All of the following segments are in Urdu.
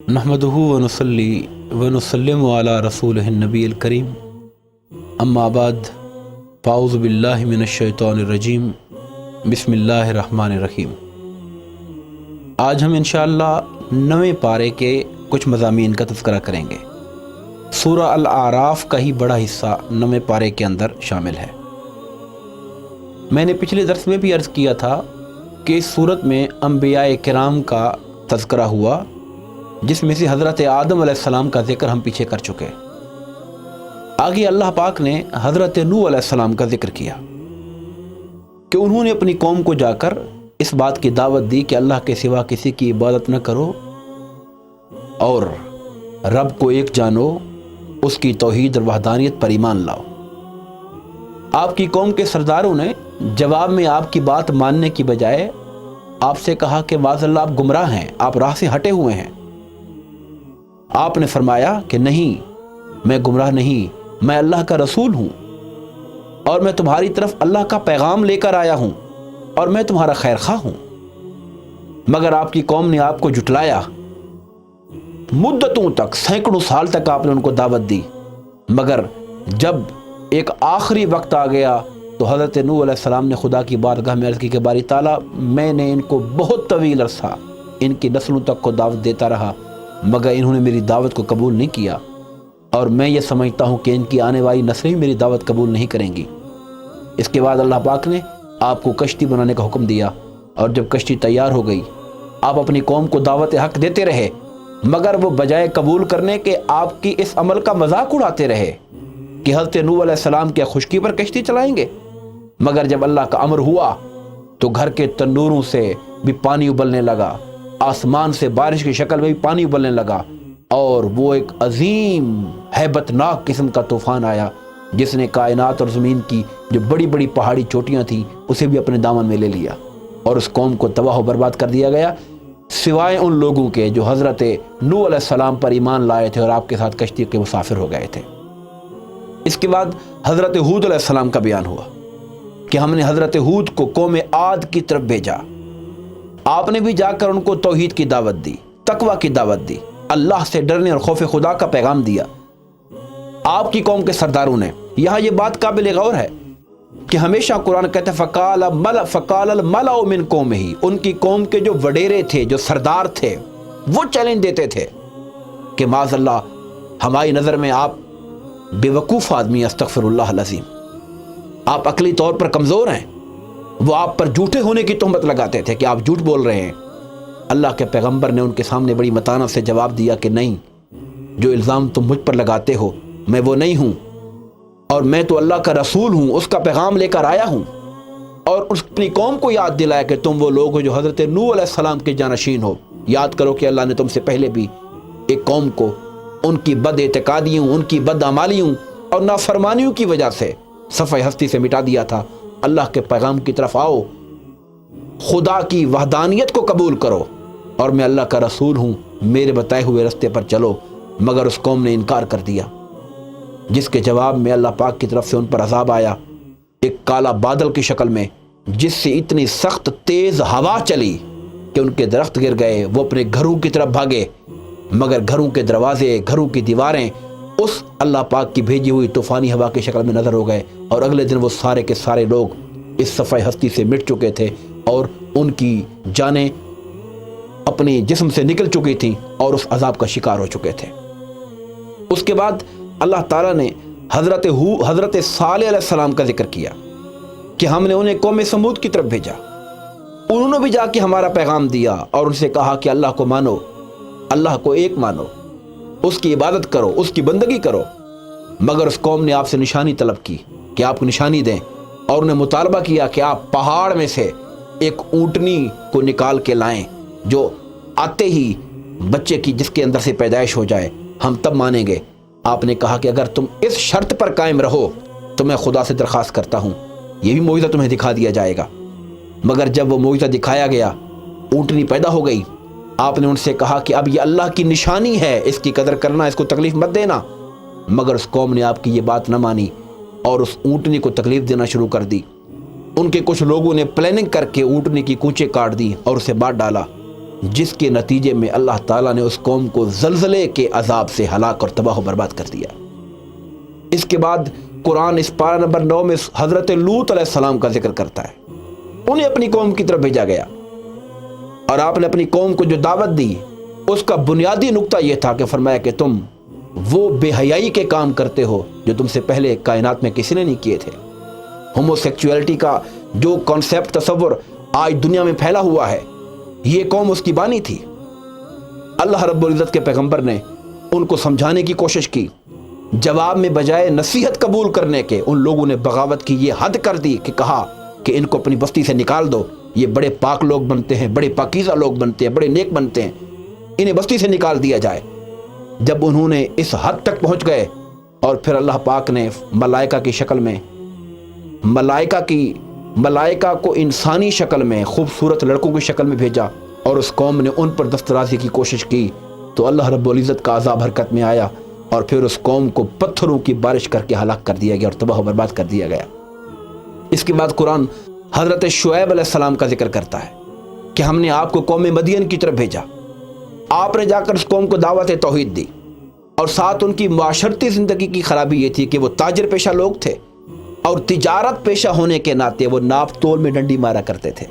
نحمدہ ونصلی ونسلم علی رسولہ النبی الکریم اما بعد فاعوذ باللہ من الشیطان الرجیم بسم اللہ الرحمن الرحیم۔ آج ہم انشاءاللہ 9ویں پارے کے کچھ مضامین کا تذکرہ کریں گے۔ سورہ الاعراف کا ہی بڑا حصہ 9ویں پارے کے اندر شامل ہے۔ میں نے پچھلے درس میں بھی عرض کیا تھا کہ اس صورت میں انبیاء کرام کا تذکرہ ہوا، جس میں سے حضرت آدم علیہ السلام کا ذکر ہم پیچھے کر چکے۔ آگے اللہ پاک نے حضرت نوح علیہ السلام کا ذکر کیا کہ انہوں نے اپنی قوم کو جا کر اس بات کی دعوت دی کہ اللہ کے سوا کسی کی عبادت نہ کرو اور رب کو ایک جانو، اس کی توحید اور وحدانیت پر ایمان لاؤ۔ آپ کی قوم کے سرداروں نے جواب میں آپ کی بات ماننے کی بجائے آپ سے کہا کہ معاذ اللہ آپ گمراہ ہیں، آپ راہ سے ہٹے ہوئے ہیں۔ آپ نے فرمایا کہ نہیں، میں گمراہ نہیں، میں اللہ کا رسول ہوں اور میں تمہاری طرف اللہ کا پیغام لے کر آیا ہوں اور میں تمہارا خیر خواہ ہوں۔ مگر آپ کی قوم نے آپ کو جھٹلایا، مدتوں تک، سینکڑوں سال تک آپ نے ان کو دعوت دی، مگر جب ایک آخری وقت آ گیا تو حضرت نوح علیہ السلام نے خدا کی بارگاہ میں عرض کی کہ باری تعالیٰ، میں نے ان کو بہت طویل عرصہ ان کی نسلوں تک کو دعوت دیتا رہا، مگر انہوں نے میری دعوت کو قبول نہیں کیا، اور میں یہ سمجھتا ہوں کہ ان کی آنے والی نسلیں بھی میری دعوت قبول نہیں کریں گی۔ اس کے بعد اللہ پاک نے آپ کو کشتی بنانے کا حکم دیا، اور جب کشتی تیار ہو گئی آپ اپنی قوم کو دعوت حق دیتے رہے، مگر وہ بجائے قبول کرنے کے آپ کی اس عمل کا مذاق اڑاتے رہے کہ حضرت نوح علیہ السلام کیا خشکی پر کشتی چلائیں گے۔ مگر جب اللہ کا امر ہوا تو گھر کے تنوروں سے بھی پانی ابلنے لگا، آسمان سے بارش کی شکل میں بھی پانی ابلنے لگا، اور وہ ایک عظیم ہیبت ناک قسم کا طوفان آیا جس نے کائنات اور زمین کی جو بڑی بڑی پہاڑی چوٹیاں تھیں اسے بھی اپنے دامن میں لے لیا، اور اس قوم کو تباہ و برباد کر دیا گیا، سوائے ان لوگوں کے جو حضرت نوح علیہ السلام پر ایمان لائے تھے اور آپ کے ساتھ کشتی کے مسافر ہو گئے تھے۔ اس کے بعد حضرت ہود علیہ السلام کا بیان ہوا کہ ہم نے حضرت ہود کو قوم عاد کی طرف بھیجا۔ آپ نے بھی جا کر ان کو توحید کی دعوت دی، تقوی کی دعوت دی، اللہ سے ڈرنے اور خوف خدا کا پیغام دیا۔ آپ کی قوم کے سرداروں نے، یہاں یہ بات قابل غور ہے کہ ہمیشہ قرآن کہتا ہے فقال الملأ من قومہ، ان کی قوم کے جو وڈیرے تھے، جو سردار تھے، وہ چیلنج دیتے تھے کہ معاذ اللہ، ہماری نظر میں آپ بے وقوف آدمی، استغفر اللہ العظیم، آپ عقلی طور پر کمزور ہیں۔ وہ آپ پر جھوٹے ہونے کی تہمت لگاتے تھے کہ آپ جھوٹ بول رہے ہیں۔ اللہ کے پیغمبر نے ان کے سامنے بڑی متانت سے جواب دیا کہ نہیں، جو الزام تم مجھ پر لگاتے ہو میں وہ نہیں ہوں، اور میں تو اللہ کا رسول ہوں، اس کا پیغام لے کر آیا ہوں۔ اور اپنی قوم کو یاد دلایا کہ تم وہ لوگ ہو جو حضرت نوح علیہ السلام کے جانشین ہو۔ یاد کرو کہ اللہ نے تم سے پہلے بھی ایک قوم کو ان کی بد اعتقادیوں، ان کی بد اعمالیوں اور نافرمانیوں کی وجہ سے صفحہ ہستی سے مٹا دیا تھا۔ اللہ کے پیغام کی طرف آؤ، خدا کی وحدانیت کو قبول کرو، اور میں اللہ کا رسول ہوں، میرے بتائے ہوئے رستے پر چلو۔ مگر اس قوم نے انکار کر دیا، جس کے جواب میں اللہ پاک کی طرف سے ان پر عذاب آیا، ایک کالا بادل کی شکل میں، جس سے اتنی سخت تیز ہوا چلی کہ ان کے درخت گر گئے، وہ اپنے گھروں کی طرف بھاگے، مگر گھروں کے دروازے، گھروں کی دیواریں اس اللہ پاک کی بھیجی ہوئی طوفانی ہوا کی شکل میں نظر ہو گئے، اور اگلے دن وہ سارے کے سارے لوگ اس صفحہ ہستی سے مٹ چکے تھے، اور ان کی جانیں اپنی جسم سے نکل چکی تھیں اور اس عذاب کا شکار ہو چکے تھے۔ اس کے بعد اللہ تعالیٰ نے حضرت صالح علیہ السلام کا ذکر کیا کہ ہم نے انہیں قوم سمود کی طرف بھیجا۔ انہوں نے بھی جا کے ہمارا پیغام دیا اور ان سے کہا کہ اللہ کو مانو، اللہ کو ایک مانو، اس کی عبادت کرو، اس کی بندگی کرو۔ مگر اس قوم نے آپ سے نشانی طلب کی کہ آپ کو نشانی دیں، اور انہیں مطالبہ کیا کہ آپ پہاڑ میں سے ایک اونٹنی کو نکال کے لائیں جو آتے ہی بچے کی جس کے اندر سے پیدائش ہو جائے، ہم تب مانیں گے۔ آپ نے کہا کہ اگر تم اس شرط پر قائم رہو تو میں خدا سے درخواست کرتا ہوں یہ بھی معجزہ تمہیں دکھا دیا جائے گا۔ مگر جب وہ معجزہ دکھایا گیا، اونٹنی پیدا ہو گئی، آپ نے ان سے کہا کہ اب یہ اللہ کی نشانی ہے، اس کی قدر کرنا، اس کو تکلیف مت دینا۔ مگر اس قوم نے آپ کی یہ بات نہ مانی اور اس اونٹنی کو تکلیف دینا شروع کر دی۔ ان کے کچھ لوگوں نے پلاننگ کر کے اونٹنی کی کونچیں کاٹ دی اور اسے مار ڈالا، جس کے نتیجے میں اللہ تعالیٰ نے اس قوم کو زلزلے کے عذاب سے ہلاک اور تباہ و برباد کر دیا۔ اس کے بعد قرآن اس پارہ نمبر 9 میں حضرت لوط علیہ السلام کا ذکر کرتا ہے۔ انہیں اپنی قوم کی طرف بھیجا گیا اور آپ نے اپنی قوم کو جو دعوت دی اس کا بنیادی نقطہ یہ تھا کہ فرمایا کہ تم وہ بے حیائی کے کام کرتے ہو جو تم سے پہلے کائنات میں کسی نے نہیں کیے تھے۔ ہومو سیکچویلٹی کا جو کانسیپٹ تصور آج دنیا میں پھیلا ہوا ہے، یہ قوم اس کی بانی تھی۔ اللہ رب العزت کے پیغمبر نے ان کو سمجھانے کی کوشش کی، جواب میں بجائے نصیحت قبول کرنے کے ان لوگوں نے بغاوت کی یہ حد کر دی کہ کہا کہ ان کو اپنی بستی سے نکال دو، یہ بڑے پاک لوگ بنتے ہیں، بڑے پاکیزہ لوگ بنتے ہیں، بڑے نیک بنتے ہیں، انہیں بستی سے نکال دیا جائے۔ جب انہوں نے اس حد تک پہنچ گئے اور پھر اللہ پاک نے ملائکہ کی شکل میں ملائکہ کو انسانی شکل میں خوبصورت لڑکوں کی شکل میں بھیجا اور اس قوم نے ان پر دسترازی کی کوشش کی تو اللہ رب العزت کا عذاب حرکت میں آیا اور پھر اس قوم کو پتھروں کی بارش کر کے ہلاک کر دیا گیا اور تباہ و برباد کر دیا گیا۔ اس کے بعد قرآن حضرت شعیب علیہ السلام کا ذکر کرتا ہے کہ ہم نے آپ کو قوم مدین کی طرف بھیجا، آپ نے جا کر اس قوم کو دعوت توحید دی اور ساتھ ان کی معاشرتی زندگی کی خرابی یہ تھی کہ وہ تاجر پیشہ لوگ تھے اور تجارت پیشہ ہونے کے ناطے وہ ناپ تول میں ڈنڈی مارا کرتے تھے۔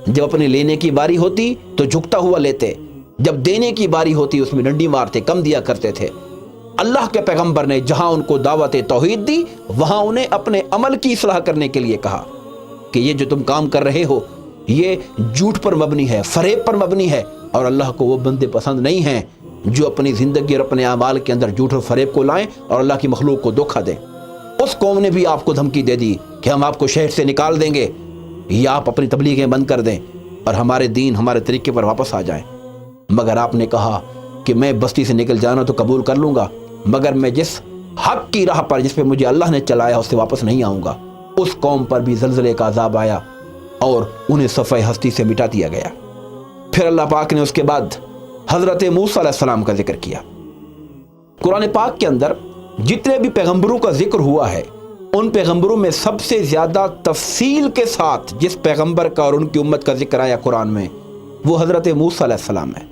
جب اپنے لینے کی باری ہوتی تو جھکتا ہوا لیتے، جب دینے کی باری ہوتی اس میں ڈنڈی مارتے، کم دیا کرتے تھے۔ اللہ کے پیغمبر نے جہاں ان کو دعوت توحید دی وہاں انہیں اپنے عمل کی اصلاح کرنے کے لیے کہا کہ یہ جو تم کام کر رہے ہو یہ جھوٹ پر مبنی ہے، فریب پر مبنی ہے، اور اللہ کو وہ بندے پسند نہیں ہیں جو اپنی زندگی اور اپنے اعمال کے اندر جھوٹ اور فریب کو لائیں اور اللہ کی مخلوق کو دھوکہ دیں۔ اس قوم نے بھی آپ کو دھمکی دے دی کہ ہم آپ کو شہر سے نکال دیں گے یا آپ اپنی تبلیغیں بند کر دیں اور ہمارے دین ہمارے طریقے پر واپس آ جائیں، مگر آپ نے کہا کہ میں بستی سے نکل جانا تو قبول کر لوں گا، مگر میں جس حق کی راہ پر جس پہ مجھے اللہ نے چلایا اس سے واپس نہیں آؤں گا۔ اس قوم پر بھی زلزلے کا عذاب آیا اور انہیں صفحہ ہستی سے مٹا دیا گیا۔ پھر اللہ پاک نے اس کے بعد حضرت موسیٰ علیہ السلام کا ذکر کیا۔ قرآن پاک کے اندر جتنے بھی پیغمبروں کا ذکر ہوا ہے ان پیغمبروں میں سب سے زیادہ تفصیل کے ساتھ جس پیغمبر کا اور ان کی امت کا ذکر آیا قرآن میں وہ حضرت موسیٰ علیہ السلام ہے۔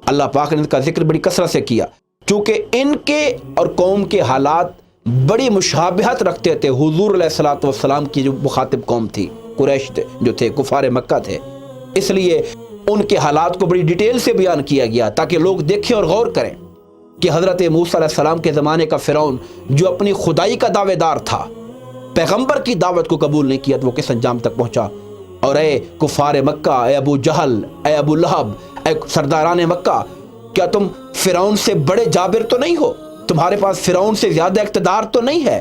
اللہ پاک نے ان کا ذکر بڑی کثرت سے کیا چونکہ ان کے اور قوم کے حالات بڑی مشابہت رکھتے تھے حضور علیہ الصلوۃ والسلام کی جو مخاطب قوم تھی، قریش جو تھے، کفار مکہ تھے، اس لیے ان کے حالات کو بڑی ڈیٹیل سے بیان کیا گیا تاکہ لوگ دیکھیں اور غور کریں کہ حضرت موسیٰ علیہ السلام کے زمانے کا فرعون جو اپنی خدائی کا دعوے دار تھا، پیغمبر کی دعوت کو قبول نہیں کیا تو وہ کس انجام تک پہنچا۔ اور اے کفار مکہ، اے ابو جہل، اے ابو لہب، اے سرداران مکہ، کیا تم فرعون سے بڑے جابر تو نہیں ہو؟ تمہارے پاس فرعون سے زیادہ اقتدار تو نہیں ہے؟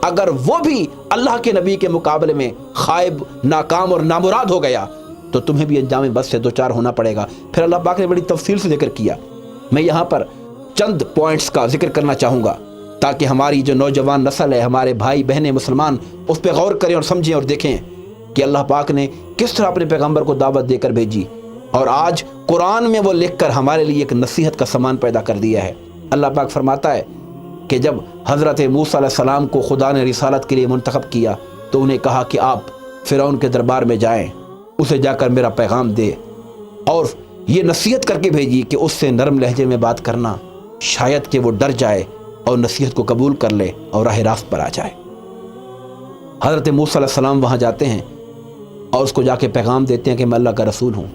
اگر وہ بھی اللہ کے نبی کے مقابلے میں خائب، ناکام اور نامراد ہو گیا تو تمہیں بھی انجام بس سے دوچار ہونا پڑے گا۔ پھر اللہ پاک نے بڑی تفصیل سے ذکر کیا۔ میں یہاں پر چند پوائنٹس کا ذکر کرنا چاہوں گا تاکہ ہماری جو نوجوان نسل ہے، ہمارے بھائی بہنیں مسلمان اس پہ غور کریں اور سمجھیں اور دیکھیں کہ اللہ پاک نے کس طرح اپنے پیغمبر کو دعوت دے کر بھیجی اور آج قرآن میں وہ لکھ کر ہمارے لیے ایک نصیحت کا سامان پیدا کر دیا ہے۔ اللہ پاک فرماتا ہے کہ جب حضرت موسیٰ علیہ السلام کو خدا نے رسالت کے لیے منتخب کیا تو انہیں کہا کہ آپ فرعون کے دربار میں جائیں، اسے جا کر میرا پیغام دے اور یہ نصیحت کر کے بھیجی کہ اس سے نرم لہجے میں بات کرنا، شاید کہ وہ ڈر جائے اور نصیحت کو قبول کر لے اور راہ راست پر آ جائے۔ حضرت موسیٰ علیہ السلام وہاں جاتے ہیں اور اس کو جا کے پیغام دیتے ہیں کہ میں اللہ کا رسول ہوں۔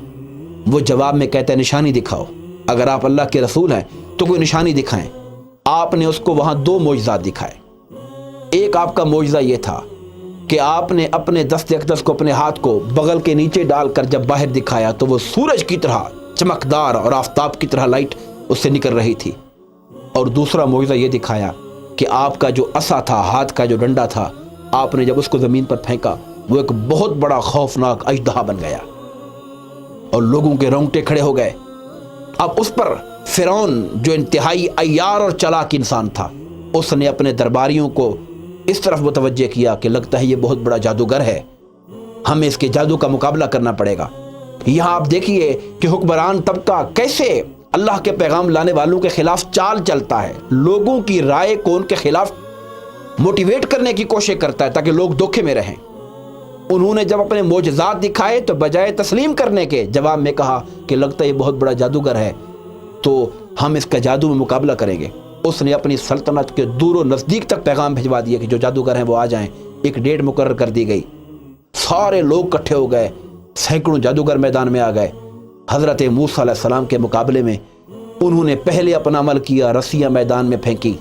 وہ جواب میں کہتا ہے نشانی دکھاؤ، اگر آپ اللہ کے رسول ہیں تو کوئی نشانی دکھائیں۔ آپ نے اس کو وہاں 2 معجزات دکھائے۔ ایک آپ کا معجزہ یہ تھا کہ آپ نے اپنے دست اقدس کو، اپنے ہاتھ کو بغل کے نیچے ڈال کر جب باہر دکھایا تو وہ سورج کی طرح چمکدار اور آفتاب کی طرح لائٹ اس سے نکل رہی تھی۔ اور دوسرا معجزہ یہ دکھایا کہ آپ کا جو عصا تھا، ہاتھ کا جو ڈنڈا تھا، آپ نے جب اس کو زمین پر پھینکا وہ ایک بہت بڑا خوفناک اژدہا بن گیا اور لوگوں کے رونگٹے کھڑے ہو گئے۔ اب اس پر فرعون جو انتہائی عیار اور چالاک انسان تھا، اس نے اپنے درباریوں کو اس طرف متوجہ کیا کہ لگتا ہے یہ بہت بڑا جادوگر ہے، ہمیں اس کے جادو کا مقابلہ کرنا پڑے گا۔ یہاں آپ دیکھیے کہ حکمران طبقہ کیسے اللہ کے پیغام لانے والوں کے خلاف چال چلتا ہے، لوگوں کی رائے کو ان کے خلاف موٹیویٹ کرنے کی کوشش کرتا ہے تاکہ لوگ دھوکے میں رہیں۔ انہوں نے جب اپنے معجزات دکھائے تو بجائے تسلیم کرنے کے جواب میں کہا کہ لگتا ہے یہ بہت بڑا جادوگر ہے، تو ہم اس کا جادو میں مقابلہ کریں گے۔ اس نے اپنی سلطنت کے دور و نزدیک تک پیغام بھجوا دیا کہ جو جادوگر ہیں وہ آ جائیں۔ ایک ڈیٹ مقرر کر دی گئی، سارے لوگ اکٹھے ہو گئے، سینکڑوں جادوگر میدان میں آ گئے۔ حضرت موسیٰ علیہ السلام کے مقابلے میں انہوں نے پہلے اپنا عمل کیا، رسیاں میدان میں پھینکی۔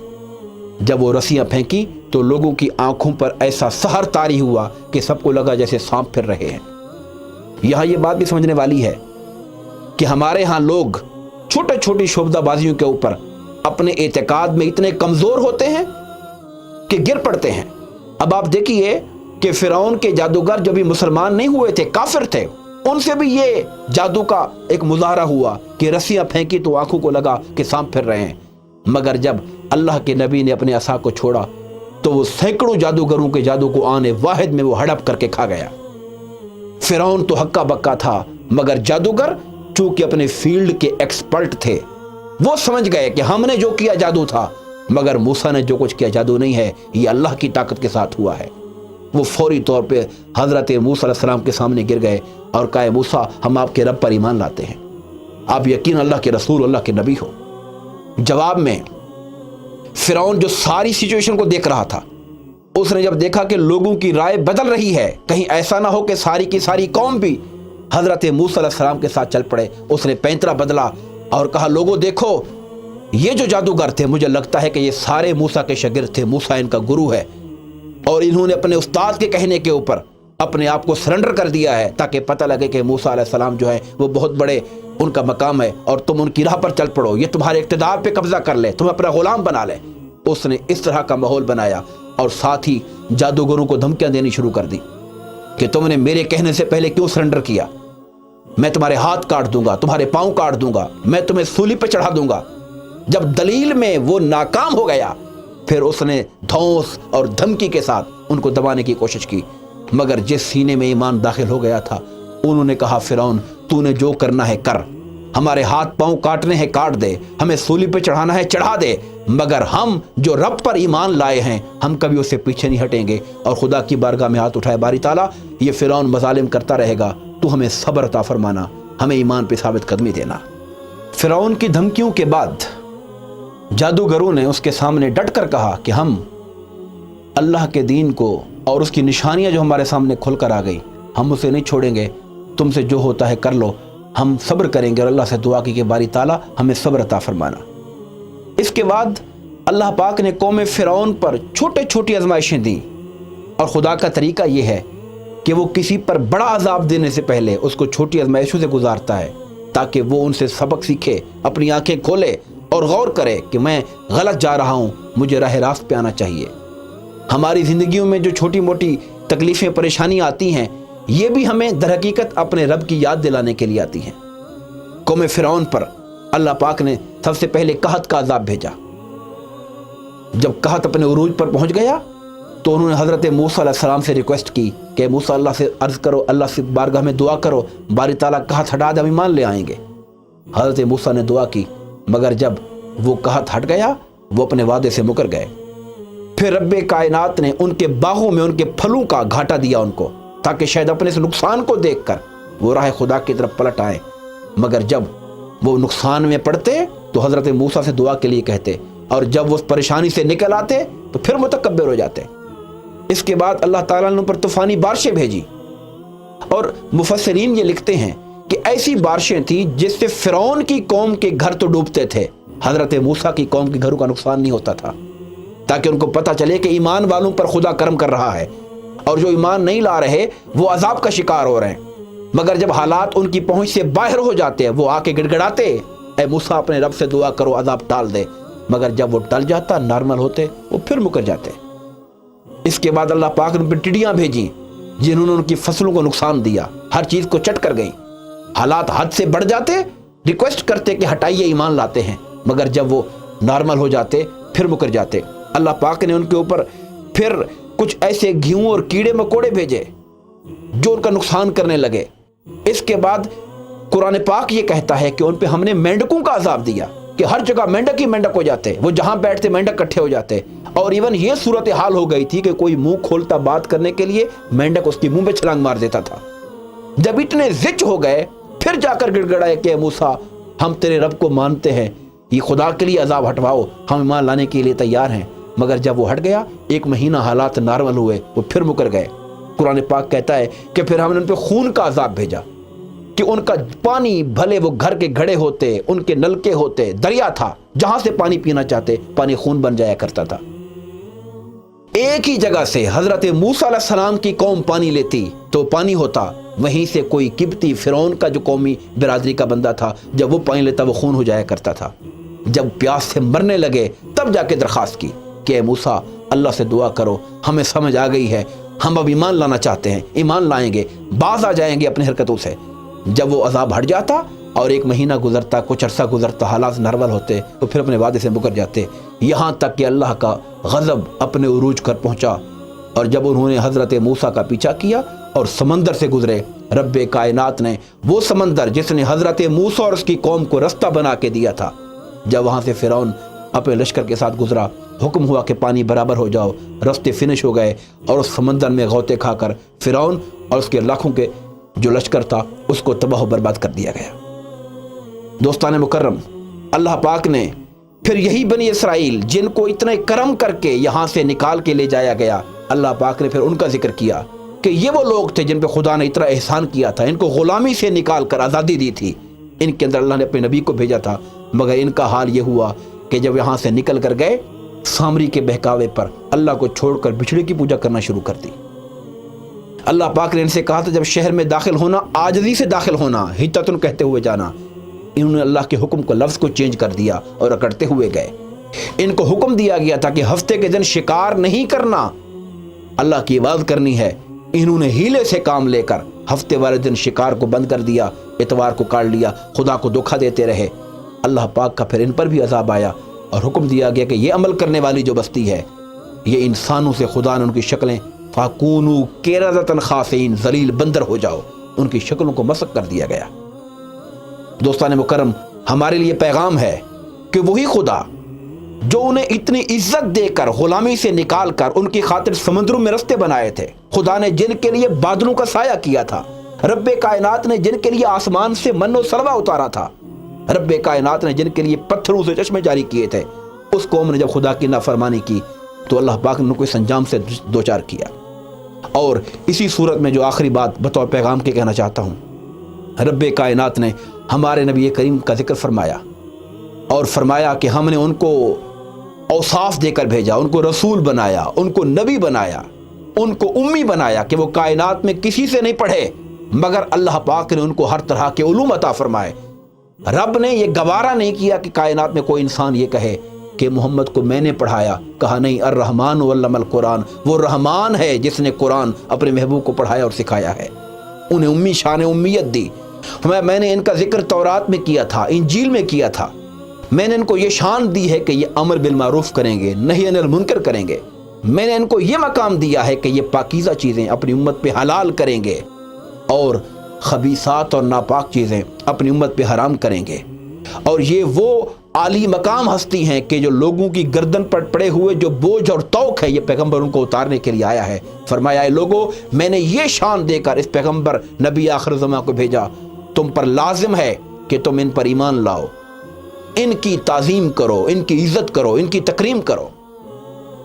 جب وہ رسیاں پھینکی تو لوگوں کی آنکھوں پر ایسا سحر طاری ہوا کہ سب کو لگا جیسے سانپ پھر رہے ہیں۔ یہاں یہ بات بھی سمجھنے والی ہے کہ ہمارے ہاں لوگ چھوٹے چھوٹی شعبدہ بازیوں کے اوپر اپنے اعتقاد میں اتنے کمزور ہوتے ہیں کہ گر پڑتے ہیں۔ اب آپ دیکھیے کہ فرعون کے جادوگر جو بھی مسلمان نہیں ہوئے تھے، کافر تھے، ان سے بھی یہ جادو کا ایک مظاہرہ ہوا کہ رسیاں پھینکی تو آنکھوں کو لگا کہ سانپ پھر رہے ہیں۔ مگر جب اللہ کے نبی نے اپنے عصا کو چھوڑا تو وہ سینکڑوں جادوگروں کے جادو کو آنے واحد میں وہ ہڑپ کر کے کھا گیا۔ فرعون تو ہکا بکا تھا، مگر جادوگر چونکہ اپنے فیلڈ کے ایکسپرٹ تھے، وہ سمجھ گئے کہ ہم نے جو کیا جادو تھا، مگر موسیٰ نے جو کچھ کیا جادو نہیں ہے، یہ اللہ کی طاقت کے ساتھ ہوا ہے۔ وہ فوری طور پہ حضرت موسیٰ علیہ السلام کے سامنے گر گئے اور کہا موسیٰ ہم آپ کے رب پر ایمان لاتے ہیں، آپ یقین اللہ کے رسول اللہ کے نبی ہو۔ جواب میں فرعون جو ساری سچویشن کو دیکھ رہا تھا، اس نے جب دیکھا کہ لوگوں کی رائے بدل رہی ہے، کہیں ایسا نہ ہو کہ ساری کی ساری قوم بھی حضرت موسیٰ علیہ السلام کے ساتھ چل پڑے، اس نے پینترا بدلا اور کہا لوگوں دیکھو یہ جو جادوگر تھے، مجھے لگتا ہے کہ یہ سارے موسیٰ کے شاگرد تھے، موسیٰ ان کا گرو ہے، اور انہوں نے اپنے استاد کے کہنے کے اوپر اپنے آپ کو سرنڈر کر دیا ہے تاکہ پتہ لگے کہ موسیٰ علیہ السلام جو ہے وہ بہت بڑے ان کا مقام ہے اور تم ان کی راہ پر چل پڑو، یہ تمہارے اقتدار پہ قبضہ کر لے، تمہیں اپنا غلام بنا لے۔ اس نے اس طرح کا ماحول بنایا اور ساتھ ہی جادوگروں کو دھمکیاں دینی شروع کر دی کہ تم نے میرے کہنے سے پہلے کیوں سرنڈر کیا، میں تمہارے ہاتھ کاٹ دوں گا، تمہارے پاؤں کاٹ دوں گا، میں تمہیں سولی پہ چڑھا دوں گا۔ جب دلیل میں وہ ناکام ہو گیا، پھر اس نے دھونس اور دھمکی کے ساتھ ان کو دبانے کی کوشش کی، مگر جس سینے میں ایمان داخل ہو گیا تھا، انہوں نے کہا فرعون تو نے جو کرنا ہے کر، ہمارے ہاتھ پاؤں کاٹنے ہیں کاٹ دے، ہمیں سولی پہ چڑھانا ہے چڑھا دے، مگر ہم جو رب پر ایمان لائے ہیں ہم کبھی اس سے پیچھے نہیں ہٹیں گے۔ اور خدا کی بارگاہ میں ہاتھ اٹھائے، باری تعالیٰ یہ فرعون مظالم کرتا رہے گا، تو ہمیں صبر عطا فرمانا، ہمیں ایمان پہ ثابت قدمی دینا۔ فرعون کی دھمکیوں کے بعد جادوگروں نے اس کے سامنے ڈٹ کر کہا کہ ہم اللہ کے دین کو اور اس کی نشانیاں جو ہمارے سامنے کھل کر آ گئی، ہم اسے نہیں چھوڑیں گے، تم سے جو ہوتا ہے کر لو، ہم صبر کریں گے۔ اور اللہ سے دعا کی کہ باری تعالیٰ ہمیں صبر عطا فرمانا۔ اس کے بعد اللہ پاک نے قوم فرعون پر چھوٹے چھوٹی آزمائشیں دیں، اور خدا کا طریقہ یہ ہے کہ وہ کسی پر بڑا عذاب دینے سے پہلے اس کو چھوٹی آزمائشوں سے گزارتا ہے تاکہ وہ ان سے سبق سیکھے، اپنی آنکھیں کھولے اور غور کرے کہ میں غلط جا رہا ہوں، مجھے راہ راست پہ آنا چاہیے۔ ہماری زندگیوں میں جو چھوٹی موٹی تکلیفیں پریشانیاں آتی ہیں، یہ بھی ہمیں در حقیقت اپنے رب کی یاد دلانے کے لیے آتی ہیں۔ قوم فرعون پر اللہ پاک نے سب سے پہلے قحط کا عذاب بھیجا۔ جب قحط اپنے عروج پر پہنچ گیا تو انہوں نے حضرت موسیٰ علیہ السلام سے ریکویسٹ کی کہ موسیٰ اللہ سے عرض کرو، اللہ سے بارگاہ میں دعا کرو، باری تعالیٰ قحط ہٹا دے، ہم ایمان لے آئیں گے۔ حضرت موسیٰ نے دعا کی، مگر جب وہ قحط ہٹ گیا وہ اپنے وعدے سے مکر گئے۔ پھر رب کائنات نے ان کے باغوں میں ان کے پھلوں کا گھاٹا دیا ان کو، تاکہ شاید اپنے اس نقصان کو دیکھ کر وہ راہ خدا کی طرف پلٹ آئے۔ مگر جب وہ نقصان میں پڑتے تو حضرت موسیٰ سے دعا کے لیے کہتے، اور جب وہ اس پریشانی سے نکل آتے تو پھر متکبر ہو جاتے۔ اس کے بعد اللہ تعالیٰ نے ان پر طوفانی بارشیں بھیجی، اور مفسرین یہ لکھتے ہیں کہ ایسی بارشیں تھیں جس سے فرعون کی قوم کے گھر تو ڈوبتے تھے، حضرت موسیٰ کی قوم کے گھروں کا نقصان نہیں ہوتا تھا، تاکہ ان کو پتہ چلے کہ ایمان والوں پر خدا کرم کر رہا ہے، اور جو ایمان نہیں لا رہے وہ عذاب کا شکار ہو رہے ہیں۔ مگر جب حالات ان کی پہنچ سے باہر ہو جاتے ہیں، وہ آ کے گڑ گڑاتے، اے موسیٰ اپنے رب سے دعا کرو عذاب ٹال دے، مگر جب وہ ٹل جاتا، نارمل ہوتے، وہ پھر مکر جاتے۔ اس کے بعد اللہ پاک نے ان پر ٹڈیاں بھیجی جنہوں نے ان کی فصلوں کو نقصان دیا، ہر چیز کو چٹ کر گئی۔ حالات حد سے بڑھ جاتے، ریکویسٹ کرتے کہ ہٹائیے، ایمان لاتے ہیں، مگر جب وہ نارمل ہو جاتے پھر مکر جاتے۔ اللہ پاک نے ان کے اوپر پھر کچھ ایسے گھیوں اور کیڑے مکوڑے بھیجے جو ان کا نقصان کرنے لگے۔ اس کے بعد قرآن پاک یہ کہتا ہے کہ ان پہ ہم نے مینڈکوں کا عذاب دیا۔ کہ ہر جگہ مینڈک ہی مینڈک ہو جاتے, وہ جہاں بیٹھتے مینڈک اکٹھے ہو جاتے, اور ایون یہ صورتحال ہو گئی تھی کہ کوئی منہ کھولتا بات کرنے کے لیے مینڈک اس کی منہ پہ چھلانگ مار دیتا تھا. جب اتنے زچ ہو گئے پھر جا کر گڑ گڑائے کہ موسیٰ ہم تیرے رب کو مانتے ہیں, یہ خدا کے لیے عذاب ہٹواؤ, ہم ایمان لانے کے لیے تیار ہیں. مگر جب وہ ہٹ گیا, 1 مہینہ حالات نارمل ہوئے, وہ پھر مکر گئے. قرآن پاک کہتا ہے کہ پھر ہم نے ان پہ خون کا عذاب بھیجا کہ ان کا پانی, بھلے وہ گھر کے گھڑے ہوتے, ان کے نلکے ہوتے, دریا تھا, جہاں سے پانی پینا چاہتے پانی خون بن جایا کرتا تھا. ایک ہی جگہ سے حضرت موسیٰ علیہ السلام کی قوم پانی لیتی تو پانی ہوتا, وہیں سے کوئی قبطی فرعون کا جو قومی برادری کا بندہ تھا, جب وہ پانی لیتا وہ خون ہو جایا کرتا تھا. جب پیاس سے مرنے لگے تب جا کے درخواست کی کہ اے موسیٰ اللہ سے دعا کرو, ہمیں سمجھ آ گئی ہے, ہم اب ایمان لانا چاہتے ہیں, ایمان لائیں گے, باز آ جائیں گے اپنی حرکتوں سے. جب وہ عذاب ہٹ جاتا اور 1 مہینہ گزرتا, کچھ عرصہ گزرتا, حالات نارمل ہوتے, تو پھر اپنے وعدے سے مکر جاتے, یہاں تک کہ اللہ کا غضب اپنے عروج پر پہنچا. اور جب انہوں نے حضرت موسیٰ کا پیچھا کیا اور سمندر سے گزرے, رب کائنات نے وہ سمندر جس نے حضرت موسیٰ اور اس کی قوم کو رستہ بنا کے دیا تھا, جب وہاں سے فرعون اپنے لشکر کے ساتھ گزرا, حکم ہوا کہ پانی برابر ہو جاؤ, رستے فنش ہو گئے, اور اس سمندر میں غوطے کھا کر فرعون اور اس کے لاکھوں کے جو لشکر تھا اس کو تباہ و برباد کر دیا گیا. دوستان مکرم, اللہ پاک نے پھر یہی بنی اسرائیل جن کو اتنے کرم کر کے یہاں سے نکال کے لے جایا گیا, اللہ پاک نے پھر ان کا ذکر کیا کہ یہ وہ لوگ تھے جن پہ خدا نے اتنا احسان کیا تھا, ان کو غلامی سے نکال کر آزادی دی تھی, ان کے اندر اللہ نے اپنے نبی کو بھیجا تھا. مگر ان کا حال یہ ہوا کہ جب یہاں سے نکل کر گئے, سامری کے بہکاوے پر اللہ کو چھوڑ کر بچھڑے کی پوجا کرنا شروع کر دی. اللہ پاک نے ان سے کہا تھا جب شہر میں داخل ہونا عاجزی سے داخل ہونا, حتتن کہتے ہوئے جانا. انہوں نے اللہ کے حکم کو, لفظ کو چینج کر دیا اور اکڑتے ہوئے گئے. ان کو حکم دیا گیا تھا کہ ہفتے کے دن شکار نہیں کرنا, اللہ کی عبادت کرنی ہے. انہوں نے ہیلے سے کام لے کر ہفتے والے دن شکار کو بند کر دیا, اتوار کو کاٹ لیا, خدا کو دھوکہ دیتے رہے. اللہ پاک کا پھر ان پر بھی عذاب آیا اور حکم دیا گیا کہ یہ عمل کرنے والی جو بستی ہے, یہ انسانوں سے خدا نے ان کی شکلیں فَاكُونُوا قِرَدَةً خَاسِئِينَ, ذلیل بندر ہو جاؤ, ان کی شکلوں کو مسخ کر دیا گیا. دوستان مکرم, ہمارے لیے پیغام ہے کہ وہی خدا جو انہیں اتنی عزت دے کر غلامی سے نکال کر ان کی خاطر سمندروں میں رستے بنائے تھے, خدا نے جن کے لیے بادلوں کا سایہ کیا تھا, رب کائنات نے جن کے لیے آسمان سے من و سلوہ اتارا تھا, رب کائنات نے جن کے لیے پتھروں سے چشمے جاری کیے تھے, اس قوم نے جب خدا کی نافرمانی کی تو اللہ پاک نے ان کو اس انجام سے دوچار کیا. اور اسی صورت میں جو آخری بات بطور پیغام کے کہنا چاہتا ہوں, رب کائنات نے ہمارے نبی کریم کا ذکر فرمایا اور فرمایا کہ ہم نے ان کو اوصاف دے کر بھیجا, ان کو رسول بنایا, ان کو نبی بنایا, ان کو امی بنایا کہ وہ کائنات میں کسی سے نہیں پڑھے, مگر اللہ پاک نے ان کو ہر طرح کے علوم عطا فرمائے. رب نے یہ گوارا نہیں کیا کہ کائنات میں کوئی انسان یہ کہے کہ محمد کو میں نے پڑھایا, کہا نہیں, الرحمن علم القرآن, وہ رحمان ہے جس نے قرآن اپنے محبوب کو پڑھایا اور سکھایا ہے. انہیں امی شان امیت دی. میں نے ان کا ذکر تورات میں کیا تھا, انجیل میں کیا تھا, میں نے ان کو یہ شان دی ہے کہ یہ امر بالمعروف کریں گے, نہی عن المنکر کریں گے. میں نے ان کو یہ مقام دیا ہے کہ یہ پاکیزہ چیزیں اپنی امت پہ حلال کریں گے اور خبیثات اور ناپاک چیزیں اپنی امت پہ حرام کریں گے. اور یہ وہ عالی مقام ہستی ہیں کہ جو لوگوں کی گردن پر پڑے ہوئے جو بوجھ اور توق ہے, یہ پیغمبر ان کو اتارنے کے لیے آیا ہے. فرمایا اے لوگو, میں نے یہ شان دے کر اس پیغمبر نبی آخر زمان کو بھیجا, تم پر لازم ہے کہ تم ان پر ایمان لاؤ, ان کی تعظیم کرو, ان کی عزت کرو, ان کی تکریم کرو,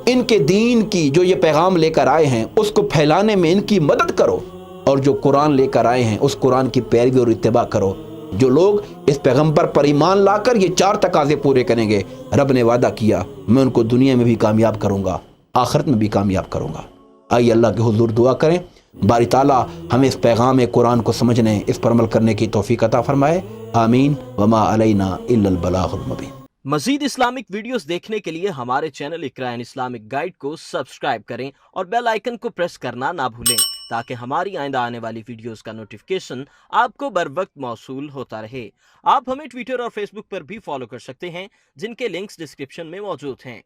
ان کے دین کی جو یہ پیغام لے کر آئے ہیں اس کو پھیلانے میں ان کی مدد کرو, اور جو قرآن لے کر آئے ہیں اس قرآن کی پیروی اور اتباع کرو. جو لوگ اس پیغمبر پر ایمان لا کر یہ 4 تقاضے پورے کریں گے, رب نے وعدہ کیا میں ان کو دنیا میں بھی کامیاب کروں گا, آخرت میں بھی کامیاب کروں گا. آئیے اللہ کے حضور دعا کریں, باری تعالیٰ ہمیں اس پیغام قرآن کو سمجھنے, اس پر عمل کرنے کی توفیق عطا فرمائے. آمین. وما علینا الا البلاغ المبین. مزید اسلامک ویڈیوز دیکھنے کے لیے ہمارے چینل اقرا اسلامک گائیڈ کو سبسکرائب کریں اور بیل آئیکن کو پریس کرنا نہ بھولیں تاکہ ہماری آئندہ آنے والی ویڈیوز کا نوٹیفیکیشن آپ کو بر وقت موصول ہوتا رہے. آپ ہمیں ٹویٹر اور فیس بک پر بھی فالو کر سکتے ہیں جن کے لنکس ڈسکرپشن میں موجود ہیں.